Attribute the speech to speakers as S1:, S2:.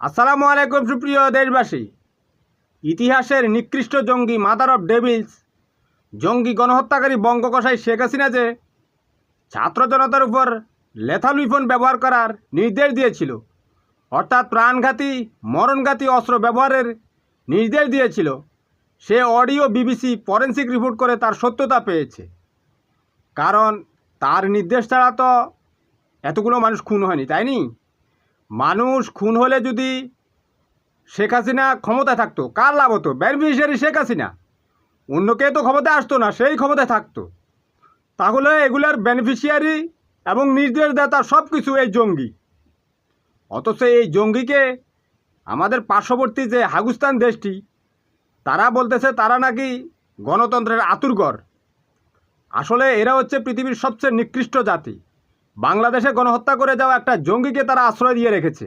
S1: আসসালামু আলাইকুম সুপ্রিয় দেশবাসী। ইতিহাসের নিকৃষ্ট জঙ্গি মাদার অফ ডেভিলস জঙ্গি গণহত্যাকারী বঙ্গকসাই শেখ হাসিনা যে ছাত্র জনতার উপর লেথাল উইপন ব্যবহার করার নির্দেশ দিয়েছিল, অর্থাৎ প্রাণঘাতী মরণঘাতী অস্ত্র ব্যবহারের নির্দেশ দিয়েছিল, সে অডিও বিবিসি ফরেন্সিক রিপোর্ট করে তার সত্যতা পেয়েছে। কারণ তার নির্দেশ ছাড়া তো এতগুলো মানুষ খুন হয়নি, তাই নি? মানুষ খুন হলে যদি শেখ হাসিনা ক্ষমতায় থাকতো, কার লাভ হতো? বেনিফিশিয়ারি শেখ হাসিনা, অন্য কেউ তো ক্ষমতায় আসতো না, সেই ক্ষমতায় থাকতো। তাহলে এগুলার বেনিফিশিয়ারি এবং নির্দেশদাতা সব কিছু এই জঙ্গি। অথচ এই জঙ্গিকে আমাদের পার্শ্ববর্তী যে হাগুস্তান দেশটি, তারা বলতেছে তারা নাকি গণতন্ত্রের আতুরঘর। আসলে এরা হচ্ছে পৃথিবীর সবচেয়ে নিকৃষ্ট জাতি। বাংলাদেশে গণহত্যা করে যাওয়া একটা জঙ্গিকে তারা আশ্রয় দিয়ে রেখেছে।